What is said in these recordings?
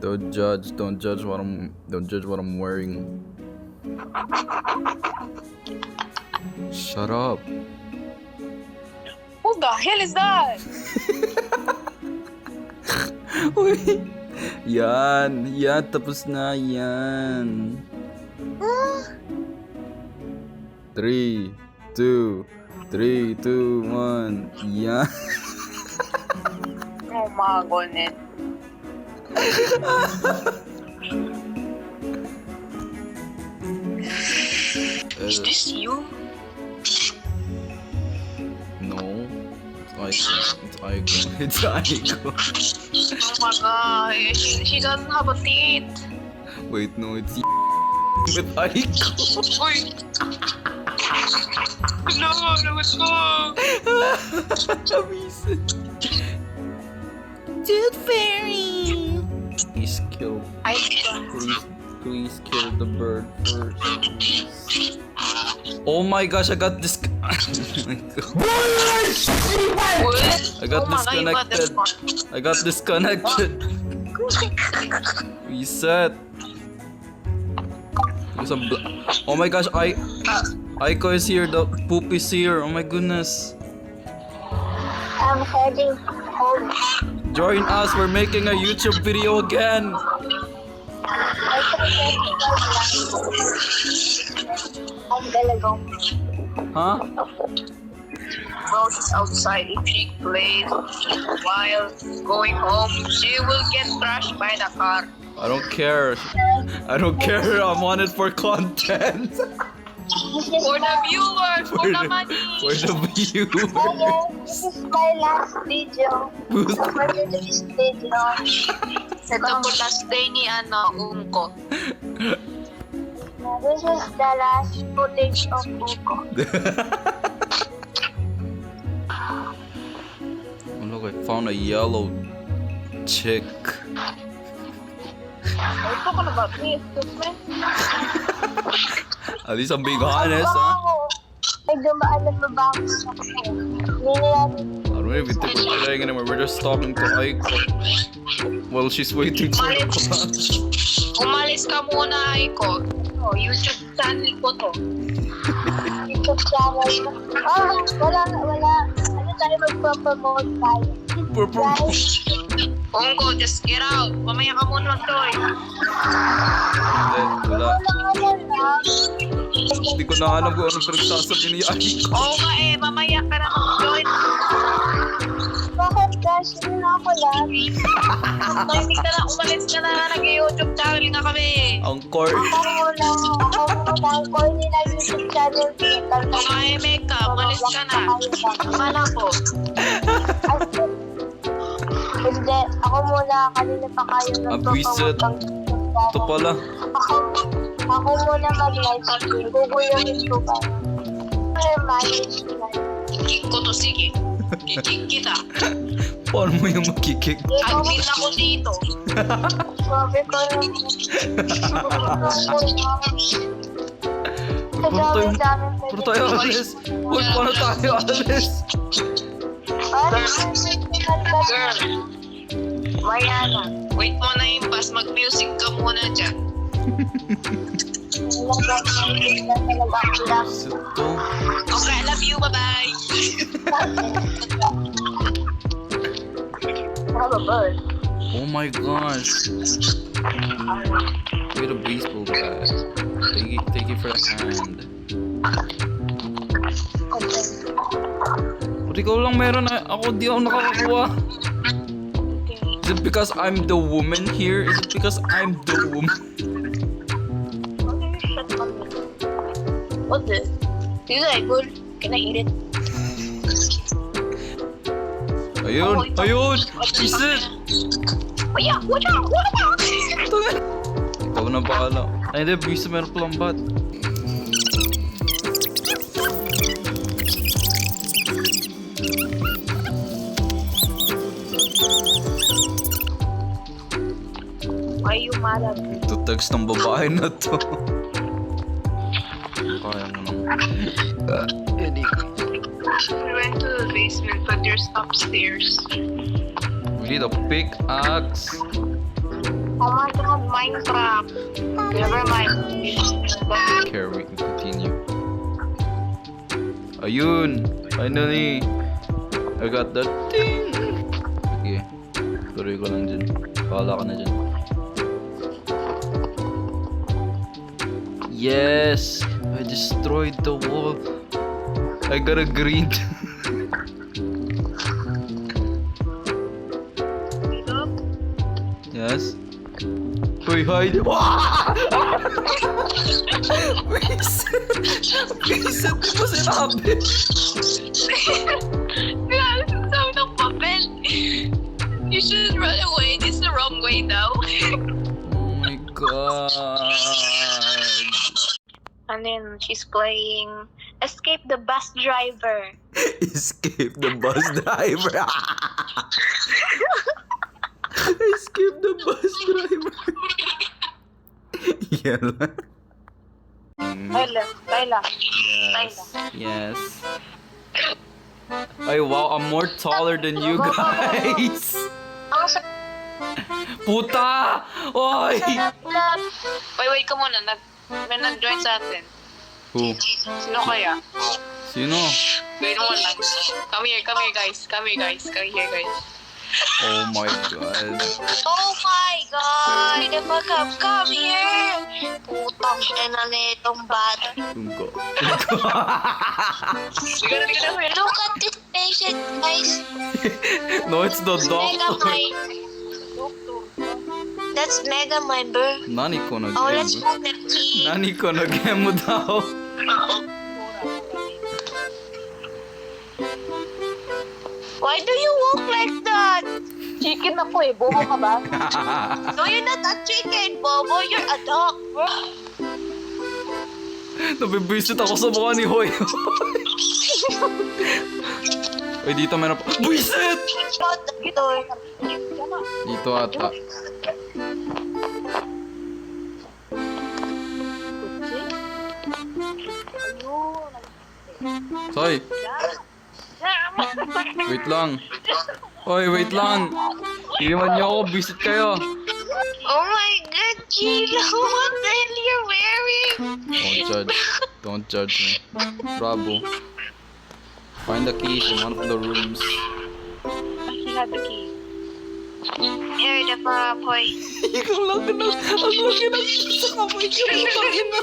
Don't judge what I'm wearing. Shut up. Who the hell is that? Uy. Yan, tapos na yan. 3, 2, 1. Yan. Oh my goodness. Is this you? No. It's Aiko. Oh my god, she doesn't have a teeth. Wait, no, it's with Aiko. Uy! No, Amazing. Tooth Fairy. Please kill the bird first. Oh my gosh, I got this. Oh my god. I got disconnected. Reset. There's a oh my gosh, Aiko is here. The poop is here. Oh my goodness. I'm heading home. Join us. We're making a YouTube video again. I'm gonna go. Huh? Well, she's outside. If she plays while going home, she will get crushed by the car. I don't care. I'm on it for content. For the viewers, for the money. For the viewers. This is my last video. For this video. Ito po last day ni Unko. This is the last footage of Uko. Oh, look, I found a yellow chick. Are you talking about me? Excuse me? At least I'm being honest, huh? May dumaan na babago sa akin. Hindi natin. I don't even think we're playing anymore. We're just talking to Aiko. Well, she's waiting for the bus. Umalis ka muna, Aiko. Oh, YouTube channel ko to. YouTube channel. Wala. Ano tayo magpapromote tayo? Guys, Unko, just get out. Mamaya ka muna mag-join. Wala. wala. Hindi ko na alam kung anong pinagsasabi ni Aiko. Oo nga mamaya ka na mag-join. Bakit guys? Hindi na ako lang. Hindi ka na, umalis ka na. Nag-YouTube channel nga kami. Ang core. Ako muna. Ang corny na YouTube channel. Umahimik ka, umalis ka na. Mana po. Hindi. Ako muna. Kanina pa kayo Abwisit. Ito pala. Ako muna mag-live stream. Guguluhin ko ba? Manage na. Kick ko to, sige. Kick kita. Paano mo yung makikik? Admin ako dito. Sabi ko lang. Paano tayo alis? Uy, paano tayo alis? Girl. Mariana. Wait mo na yung bus. Mag-music ka muna dyan. Ito. Okay, I love you. Bye-bye. Oh my gosh. Wait, a baseball bat. Take it for a hand. But ikaw lang meron na ako di ako nakakakuha. Is it because I'm the woman here? Is it because I'm the woman? What's this? Is it good? Can I eat it? Ayun! Is it? Oh yeah, watch out! Ikaw na bahala. Ay hindi, bisa meron palang bat. Why are you mad at me? Ito text ng babae na to. Kaya mo nang. We went to the basement, but there's upstairs. We need a pickaxe. Oh my god, Minecraft. Never mind. Care, we can continue. Ayun! Finally! I got that thing! Sige. Tuloy ko lang dyan. Bahala ka na dyan. Yes! I destroyed the wall. I got a green. Yes? Uy, hide! Vincent, di mo sinabi! Grabe, sabi ng papel. You should run away. This is the wrong way now. Oh my god! And then she's playing Escape the Bus Driver. Escape the bus driver! Escape the bus driver! Yan lang. Tyla. Yes. Ay, wow, I'm more taller than you guys! Ang sa... Puta! Oy! Wait ka muna. May nag-join sa atin. Who? Sino kaya? Sino? Wait mo lang. Come here guys. Come here guys. Oh my god. Oh my God! Come here! Putang ina na itong bata. Tungko. Look at this patient, guys. No, it's the Mega doctor. Mind. That's Mega Mind, bro. Nani ko na Oh, let's game? find the key. Nani ko na game mo daw? Why do you walk like that? Chicken ako eh. Bobo ka ba? No, you're not a chicken, Bobo. You're a dog, bro. Nabibisit ako sa mukha ni Hoy. Uy, dito meron pa. Bisit! Shut the door. Dito ata. Soy! Wait lang. Hoy, wait lang. Iwan niyo ako, visit kayo. Oh my God, Kilo, what the hell you're wearing? Don't judge. Don't judge me. Bravo. Find the keys in one of the rooms. He had the key. You're the boy. Ikaw lang na. Ang laki ng sa kamay ko. Putangin na.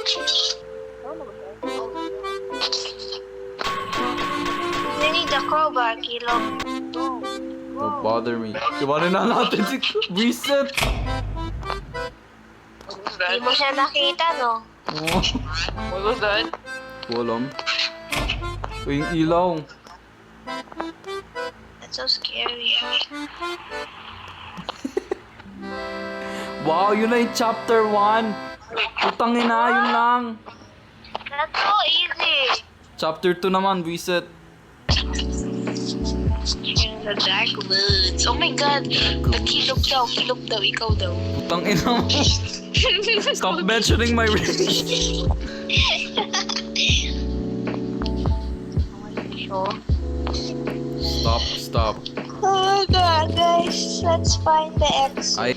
We need a crowbar, Kilo. Don't bother me. Iwanin na natin si Vincent. Di mo siya nakita, no? Oh. What was that? Walam. Uy, yung ilaw. That's so scary. Wow, yun na yung chapter 1. Putangin na, yun lang. That's so easy. Chapter 2 naman, Vincent. In the dark woods. Oh my god. The kilop daw, ikaw daw. Putangin na mo. Stop mentioning my race. Stop. Oh my God, guys. Let's find the X. I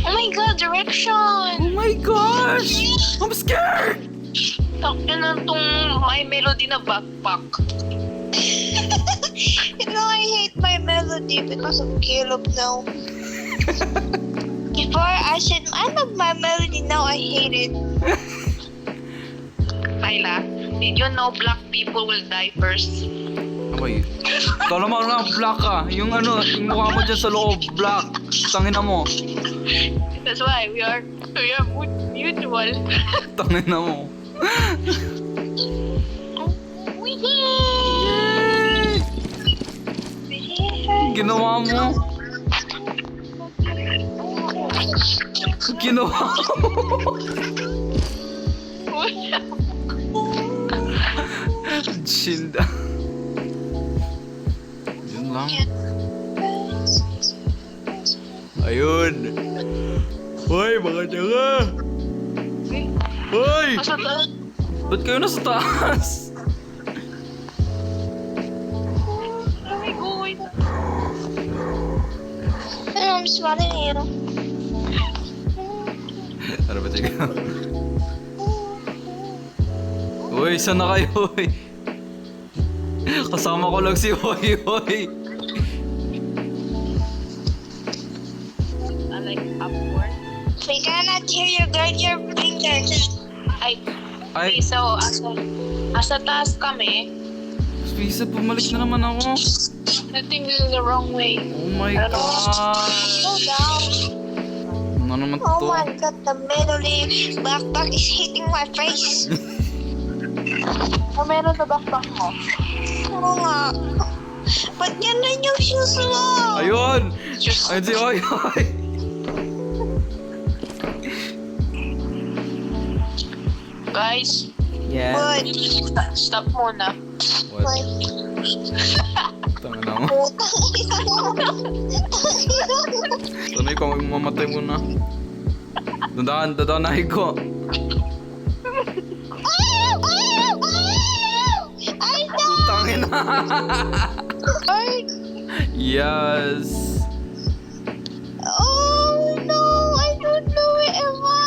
Oh my God, direction. Oh my gosh! I'm scared! Takyo na tong My Melody na backpack. You know, I hate my melody because of Caleb now. Before I said, I love my melody, now I hate it. Tyla, did you know black people will die first? Okay. Ikaw naman na black ka. Yung ano, yung mukha mo dyan sa loob, black. Tangina mo. That's why we are mutual. Tangina mo. Ginawa mo. Ginawa mo. Chinda. Yun lang. Ayun. Hoy, mga tiyaga. Hoy! Nasa taas. Ba't kayo nasa taas? Ay, going. I'm smiling here. Ano ba tiga? Uy, saan na kayo? Uy? Kasama ko lang si Hoy Hoy. I like upward. We cannot hear you, guard your fingers. Ay, Ay, so, asa taas kami. Spisa, bumalik na naman ako. Nothing is the wrong way. Oh my God. Slow down. Ano naman Oh to? my god, the memory backpack is hitting my face. Oh, meron na backpack mo. Oo nga. Ba't ganun yung shoes mo? Ayun! Ayun si Hoy Hoy. Guys, Yes. What? stop muna. What? What? Tanga na mo. Putang ina mo. Sanay ko, mamatay muna. Dadaan na ko. Ay, no! Putangin na. Ay, Yes. oh no! I don't know where am I?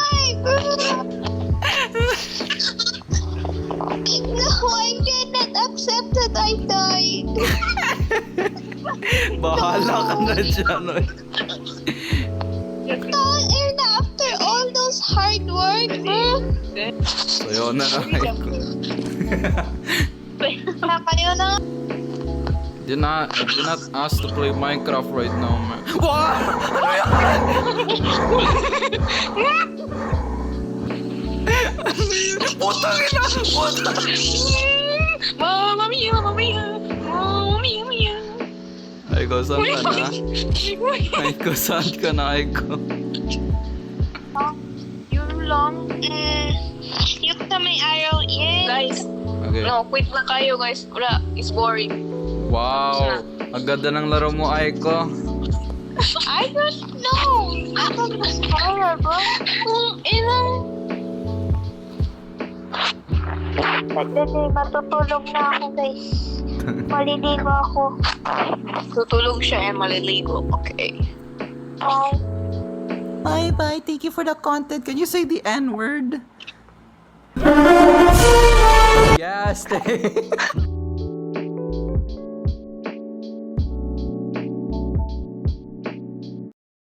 No, I cannot accept that I died. Bahala ka na dyan. Oy. No, and after all those hard work, bro. Sayo na ko. Na kayo na. Do not ask to play Minecraft right now, man. Wow! Ano yan? Putang ina! Putang! Mamma mia, mamma mia. Mamma mia, mia. Ay ko, saan ka na? Ay ko, saan ka na? Ay ko. Yun lang. Yung sa may araw, yes. Guys, Okay. no, quit na kayo guys. Wala, it's boring. Wow! Ang ganda ng laro mo, Aiko. I don't know. Ako mas horrible. Kung ilang... Dali, matutulog na ako, guys. Maliligo ako. Tutulog siya and maliligo. Okay. Bye. Bye bye. Thank you for the content. Can you say the N word? Yes!